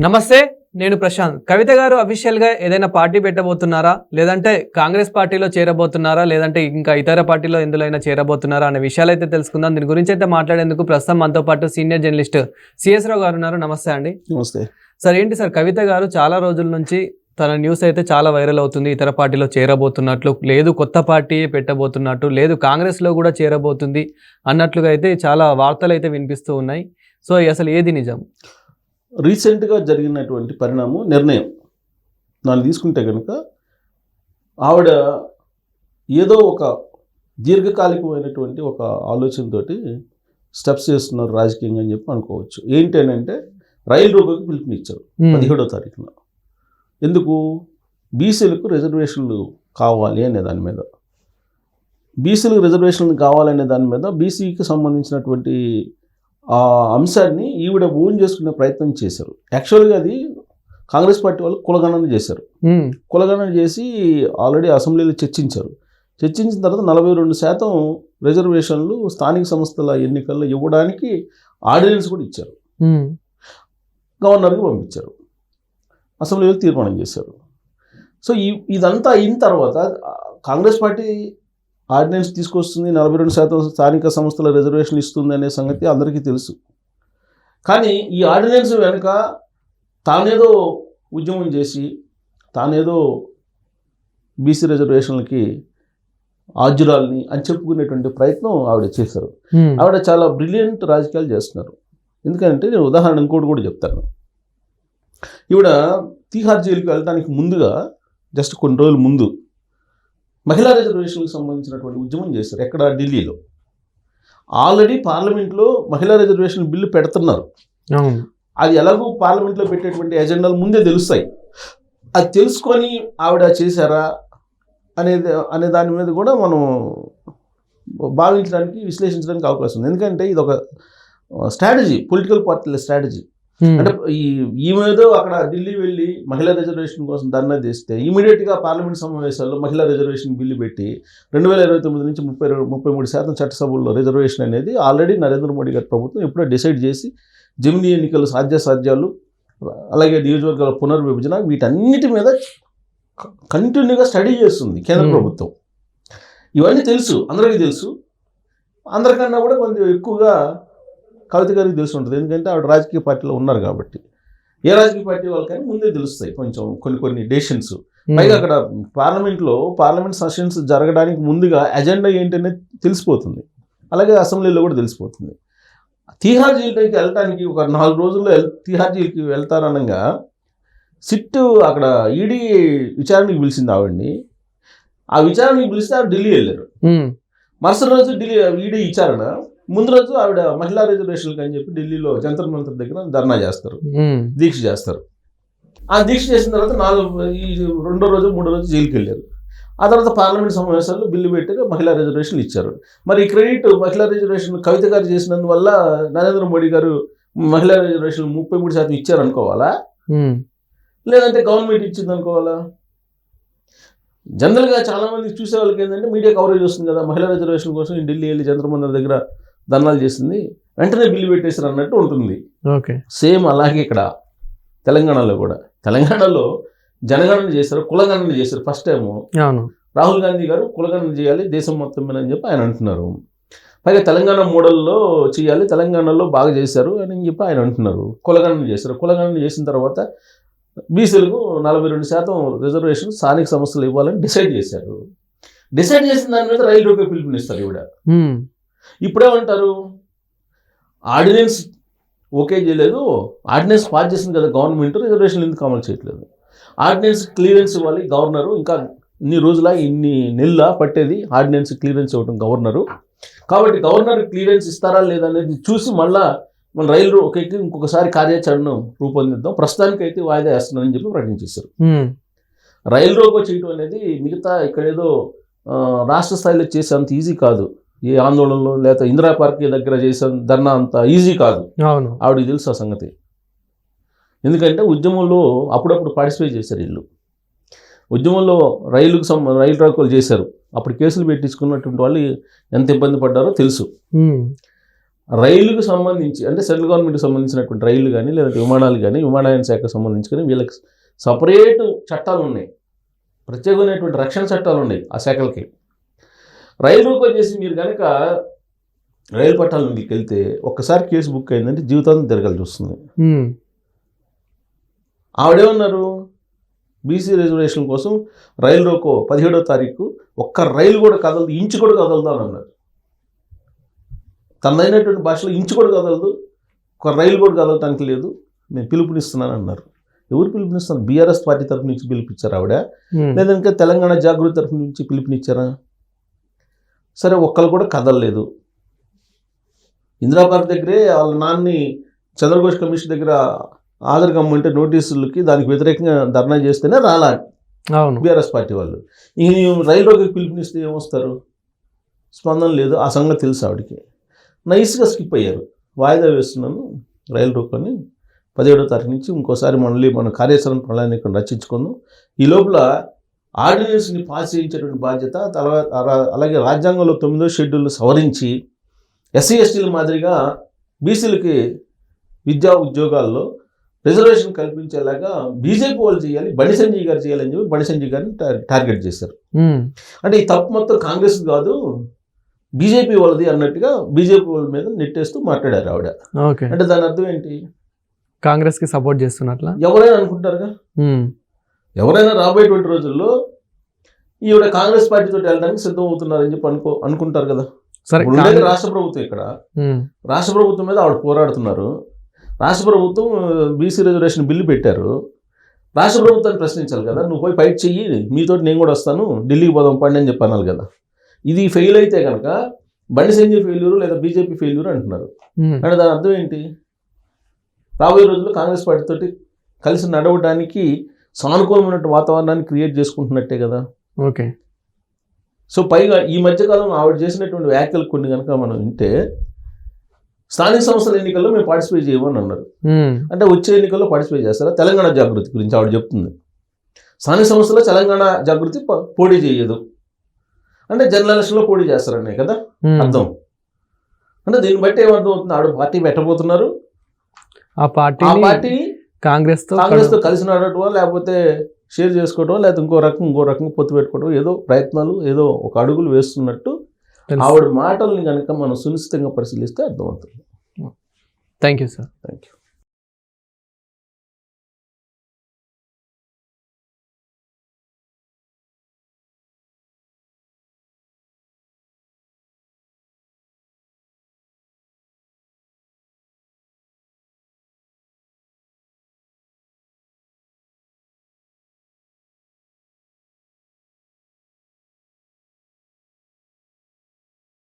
నమస్తే, నేను ప్రశాంత్. కవిత గారు అఫీషియల్ గా ఏదైనా పార్టీ పెట్టబోతున్నారా, లేదంటే కాంగ్రెస్ పార్టీలో చేరబోతున్నారా, లేదంటే ఇంకా ఇతర పార్టీలో ఎందులో అయినా చేరబోతున్నారా అనే విషయాలు అయితే తెలుసుకుందాం. దీని గురించి అయితే మాట్లాడేందుకు ప్రస్తుతం మనతో పాటు సీనియర్ జర్నలిస్ట్ సిఎస్ రావు గారు ఉన్నారు. నమస్తే అండి. నమస్తే సార్. ఏంటి సార్, కవిత గారు చాలా రోజుల నుంచి తన న్యూస్ అయితే చాలా వైరల్ అవుతుంది. ఇతర పార్టీలో చేరబోతున్నట్లు, లేదు కొత్త పార్టీ పెట్టబోతున్నట్టు, లేదు కాంగ్రెస్ లో కూడా చేరబోతుంది అన్నట్లుగా అయితే చాలా వార్తలు అయితే వినిపిస్తూ ఉన్నాయి. సో అసలు ఏది నిజం? రీసెంట్గా జరిగినటువంటి నిర్ణయం దాన్ని తీసుకుంటే కనుక ఆవిడ ఏదో ఒక దీర్ఘకాలికమైనటువంటి ఒక ఆలోచనతోటి స్టెప్స్ చేస్తున్నారు రాజకీయంగా అని చెప్పి అనుకోవచ్చు. ఏంటంటే రైలు రోకోకి పిలుపునిచ్చారు 17వ తారీఖున. ఎందుకు? బీసీలకు రిజర్వేషన్లు కావాలి అనే దాని మీద, బీసీలకు రిజర్వేషన్లు కావాలనే దాని మీద బీసీకి సంబంధించినటువంటి ఆ అంశాన్ని ఈవిడ ఓన్ చేసుకునే ప్రయత్నం చేశారు. యాక్చువల్గా అది కాంగ్రెస్ పార్టీ వాళ్ళు కులగణన చేశారు. కులగణన చేసి ఆల్రెడీ అసెంబ్లీలో చర్చించారు. చర్చించిన తర్వాత 42% రిజర్వేషన్లు స్థానిక సంస్థల ఎన్నికల్లో ఇవ్వడానికి ఆర్డినెన్స్ కూడా ఇచ్చారు. గవర్నర్కి పంపించారు. అసెంబ్లీలో తీర్మానం చేశారు. సో ఇదంతా అయిన తర్వాత కాంగ్రెస్ పార్టీ ఆర్డినెన్స్ తీసుకొస్తుంది, 42% స్థానిక సంస్థల రిజర్వేషన్ ఇస్తుంది అనే సంగతి అందరికీ తెలుసు. కానీ ఈ ఆర్డినెన్స్ వెనుక తానేదో ఉద్యమం చేసి తానేదో బీసీ రిజర్వేషన్లకి ఆద్యురాల్ని అని చెప్పుకునేటువంటి ప్రయత్నం ఆవిడ చేశారు. ఆవిడ చాలా బ్రిలియంట్ రాజకీయాలు చేస్తున్నారు. ఎందుకంటే నేను ఉదాహరణ ఇంకోటి కూడా చెప్తాను. ఈవిడ తీహార్ జైలుకి వెళ్ళడానికి ముందుగా జస్ట్ కొన్ని రోజుల ముందు మహిళా రిజర్వేషన్లకు సంబంధించినటువంటి ఉద్యమం చేశారు. ఎక్కడ? ఢిల్లీలో. ఆల్రెడీ పార్లమెంట్లో మహిళా రిజర్వేషన్ బిల్లు పెడుతున్నారు. అది ఎలాగో పార్లమెంట్లో పెట్టేటువంటి ఎజెండాలు ముందే తెలుస్తాయి. అది తెలుసుకొని ఆవిడ చేశారా అనే దాని మీద కూడా మనం భావించడానికి, విశ్లేషించడానికి అవకాశం ఉంది. ఎందుకంటే ఇది ఒక స్ట్రాటజీ, పొలిటికల్ పార్టీల స్ట్రాటజీ. అంటే ఈమెదో అక్కడ ఢిల్లీ వెళ్ళి మహిళా రిజర్వేషన్ కోసం ధర్నా చేస్తే ఇమీడియట్గా పార్లమెంట్ సమావేశాల్లో మహిళా రిజర్వేషన్ బిల్లు పెట్టి 2029 నుంచి 33% చట్టసభల్లో రిజర్వేషన్ అనేది ఆల్రెడీ నరేంద్ర మోడీ గారి ప్రభుత్వం ఎప్పుడో డిసైడ్ చేసి జమినీ ఎన్నికలు సాధ్యాసాధ్యాలు, అలాగే నియోజకవర్గాల పునర్విభజన, వీటన్నిటి మీద కంటిన్యూగా స్టడీ చేస్తుంది కేంద్ర ప్రభుత్వం. ఇవన్నీ తెలుసు, అందరికీ తెలుసు. అందరికన్నా కూడా కొంచెం ఎక్కువగా కవిత గారికి తెలిసి ఉంటుంది. ఎందుకంటే ఆవిడ రాజకీయ పార్టీలో ఉన్నారు కాబట్టి. ఏ రాజకీయ పార్టీ వాళ్ళకైనా ముందే తెలుస్తాయి కొంచెం కొన్ని డెసిషన్స్. పైగా అక్కడ పార్లమెంట్ సెషన్స్ జరగడానికి ముందుగా ఎజెండా ఏంటనేది తెలిసిపోతుంది. అలాగే అసెంబ్లీలో కూడా తెలిసిపోతుంది. తీహార్ జైలుకి వెళ్ళటానికి ఒక 4 రోజుల్లో తీహార్ జైలుకి వెళ్తారనగా సిట్ అక్కడ ఈడీ విచారణకి పిలిచింది ఆవిడ్ని. ఆ విచారణకి పిలిస్తే ఆవిడ ఢిల్లీ వెళ్ళారు. మరుసటి రోజు ఢిల్లీ ఈడీ విచారణ, ముందు రోజు ఆవిడ మహిళా రిజర్వేషన్లకు అని చెప్పి ఢిల్లీలో జంతర్ మంతర్ దగ్గర ధర్నా చేస్తారు, దీక్ష చేస్తారు. ఆ దీక్ష చేసిన తర్వాత 2వ రోజు 3వ రోజు జైలుకి వెళ్ళారు. ఆ తర్వాత పార్లమెంట్ సమావేశాల్లో బిల్లు పెట్టి మహిళా రిజర్వేషన్లు ఇచ్చారు. మరి ఈ క్రెడిట్ మహిళా రిజర్వేషన్ కవిత గారు చేసినందువల్ల నరేంద్ర మోడీ గారు మహిళా రిజర్వేషన్ 33% ఇచ్చారు అనుకోవాలా, లేదంటే గవర్నమెంట్ ఇచ్చింది అనుకోవాలా? జనరల్గా చాలా మంది చూసే వాళ్ళకి ఏంటంటే మీడియా కవరేజ్ వస్తుంది కదా, మహిళా రిజర్వేషన్ కోసం ఢిల్లీ వెళ్ళి జంతర్ మంతర్ దగ్గర ధర్నాలు చేసింది, వెంటనే బిల్లు పెట్టేసారు అన్నట్టు ఉంటుంది. సేమ్ అలాగే ఇక్కడ తెలంగాణలో కూడా. తెలంగాణలో జనగణన చేశారు, కులగణన చేశారు. ఫస్ట్ టైం రాహుల్ గాంధీ గారు కులగణన చేయాలి దేశం మొత్తం మీద అని చెప్పి ఆయన అంటున్నారు. పైగా తెలంగాణ మోడల్లో చేయాలి, తెలంగాణలో బాగా చేశారు అని చెప్పి ఆయన అంటున్నారు. కులగణన చేశారు. కులగణన చేసిన తర్వాత బీసీలకు 42% రిజర్వేషన్ స్థానిక సంస్థలు ఇవ్వాలని డిసైడ్ చేశారు. డిసైడ్ చేసిన దాని మీద రైలు రోకో పిలుపునిస్తారు ఈవిడ. ఇప్పుడేమంటారు? ఆర్డినెన్స్ ఓకే చేయలేదు, ఆర్డినెన్స్ పాస్ చేసింది కదా గవర్నమెంట్, రిజర్వేషన్లు ఎందుకు అమలు చేయట్లేదు? ఆర్డినెన్స్ క్లియరెన్స్ ఇవ్వాలి గవర్నరు. ఇంకా ఇన్ని నెలల పట్టేది ఆర్డినెన్స్ క్లియరెన్స్ ఇవ్వడం గవర్నరు. కాబట్టి గవర్నర్ క్లియరెన్స్ ఇస్తారా లేదా అనేది చూసి మళ్ళా మన రైలు రోకోకి ఇంకొకసారి కార్యాచరణ రూపొందిద్దాం, ప్రస్తుతానికైతే వాయిదా వేస్తున్నారని చెప్పి ప్రకటించేశారు. రైలు రోకో చేయడం అనేది మిగతా ఇక్కడేదో రాష్ట్ర స్థాయిలో చేసే అంత ఈజీ కాదు. ఏ ఆందోళనలో లేదా ఇందిరా పార్క్ దగ్గర చేసే ధర్నా అంత ఈజీ కాదు. ఆవిడకి తెలుసు ఆ సంగతి. ఎందుకంటే ఉద్యమంలో అప్పుడప్పుడు పార్టిసిపేట్ చేశారు వీళ్ళు. ఉద్యమంలో రైలు రోకోలు చేశారు. అప్పుడు కేసులు పెట్టించుకున్నటువంటి వాళ్ళు ఎంత ఇబ్బంది పడ్డారో తెలుసు. రైలుకు సంబంధించి అంటే సెంట్రల్ గవర్నమెంట్కి సంబంధించినటువంటి రైళ్లు కానీ లేదంటే విమానాలు కానీ విమానయాన శాఖకు సంబంధించి కానీ వీళ్ళకి సపరేట్ చట్టాలు ఉన్నాయి, ప్రత్యేకమైనటువంటి రక్షణ చట్టాలు ఉన్నాయి ఆ శాఖలకి. రైలు వచ్చేసి మీరు కనుక రైలు పట్టాల నుండికి వెళ్తే ఒక్కసారి కేసు బుక్ అయిందంటే జీవితాంతం తిరగాల్సి వస్తుంది. ఆవిడేమన్నారు, బీసీ రిజర్వేషన్ కోసం రైలు రోకో 17వ తారీఖు ఒక్క రైలు కూడా కదలదు, ఇంచు కూడా కదలదు అని అన్నారు. తనదైనటువంటి భాషలో ఇంచు కూడా కదలదు, ఒక రైలు కూడా కదలటానికి లేదు, నేను పిలుపునిస్తున్నాను అన్నారు. ఎవరు పిలుపునిస్తారు? బీఆర్ఎస్ పార్టీ తరఫు నుంచి పిలుపునిచ్చారు ఆవిడ, లేదంటే తెలంగాణ జాగృతి తరఫు నుంచి పిలుపునిచ్చారా? సరే, ఒక్కరు కూడా కదలలేదు. ఇందిరాపార్క్ దగ్గరే వాళ్ళ నాన్ని చంద్రఘోష్ కమిషన్ దగ్గర ఆధార్ కమ్మంటే నోటీసులకి దానికి వ్యతిరేకంగా ధర్నా చేస్తేనే రాలా బీఆర్ఎస్ పార్టీ వాళ్ళు. ఈ రైలు రోడ్డుకి పిలుపునిస్తే ఏమొస్తారు? స్పందన లేదు. ఆ సంగతి తెలుసు ఆవిడకి. నైస్గా స్కిప్ అయ్యారు. వాయిదా వేస్తున్నాను రైలు రోడ్డుని 17వ తారీఖు నుంచి, ఇంకోసారి మళ్ళీ మన కార్యాచరణ ప్రణాళికను రచించుకుందాం. ఈ లోపల ఆర్డినెన్స్ని పాస్ చేయించేటువంటి బాధ్యత, తర్వాత అలాగే రాజ్యాంగంలో 9వ షెడ్యూల్ను సవరించి ఎస్సీ ఎస్టీల మాదిరిగా బీసీలకి విద్యా ఉద్యోగాల్లో రిజర్వేషన్ కల్పించేలాగా బీజేపీ వాళ్ళు చేయాలి, బండి సంజయ్ గారు చేయాలని చెప్పి బండి సంజయ్ గారిని టార్గెట్ చేశారు. అంటే ఈ తప్పు మొత్తం కాంగ్రెస్ కాదు, బీజేపీ వాళ్ళది అన్నట్టుగా బీజేపీ వాళ్ళ మీద నెట్టేస్తూ మాట్లాడారు ఆవిడ. అంటే దాని అర్థం ఏంటి? కాంగ్రెస్ కి సపోర్ట్ చేస్తున్నట్ల ఎవరైనా అనుకుంటారుగా. ఎవరైనా రాబోయేటువంటి రోజుల్లో ఈవిడ కాంగ్రెస్ పార్టీతో వెళ్ళడానికి సిద్ధం అవుతున్నారని చెప్పి అనుకుంటారు కదా. సరే, రాష్ట్ర ప్రభుత్వం ఇక్కడ రాష్ట్ర ప్రభుత్వం మీద ఆవిడ పోరాడుతున్నారు. రాష్ట్ర ప్రభుత్వం బీసీ రిజర్వేషన్ బిల్లు పెట్టారు. రాష్ట్ర ప్రభుత్వాన్ని ప్రశ్నించాలి కదా, నువ్వు పోయి ఫైట్ చెయ్యి, మీతో నేను కూడా వస్తాను, ఢిల్లీకి పోదాం పండి అని చెప్పి అనాలి కదా. ఇది ఫెయిల్ అయితే కనుక బండి సంజయ్ ఫెయిల్యూరు లేదా బీజేపీ ఫెయిల్యూరు అంటున్నారు. అంటే దాని అర్థం ఏంటి? రాబోయే రోజుల్లో కాంగ్రెస్ పార్టీతో కలిసి నడవడానికి సానుకూలమైన వాతావరణాన్ని క్రియేట్ చేసుకుంటున్నట్టే కదా. ఓకే. సో పైగా ఈ మధ్యకాలంలో ఆవిడ చేసినటువంటి వ్యాఖ్యలు కొన్ని కనుక మనం వింటే, స్థానిక సంస్థల ఎన్నికల్లో మేము పార్టిసిపేట్ చేయమని అన్నారు. అంటే వచ్చే ఎన్నికల్లో పార్టిసిపేట్ చేస్తారా? తెలంగాణ జాగృతి గురించి ఆవిడ చెప్తుంది. స్థానిక సంస్థలో తెలంగాణ జాగృతి పోటీ చేయదు అంటే జనరల్ ఎలక్షన్లో పోటీ చేస్తారనే కదా అర్థం. అంటే దీన్ని బట్టి ఏమర్థం అవుతుంది? ఆవిడ పార్టీ పెట్టబోతున్నారు, ఆ పార్టీ కాంగ్రెస్ తో కలిసి నడవటమో లేకపోతే షేర్ చేసుకోవటం లేకపోతే ఇంకో రకంగా పొత్తు పెట్టుకోవడం, ఏదో ప్రయత్నాలు, ఏదో ఒక అడుగులు వేస్తున్నట్టు ఆవిడ మాటల్ని కనుక మనం సునిశ్చితంగా పరిశీలిస్తే అర్థమవుతుంది. Thank you sir. Thank you.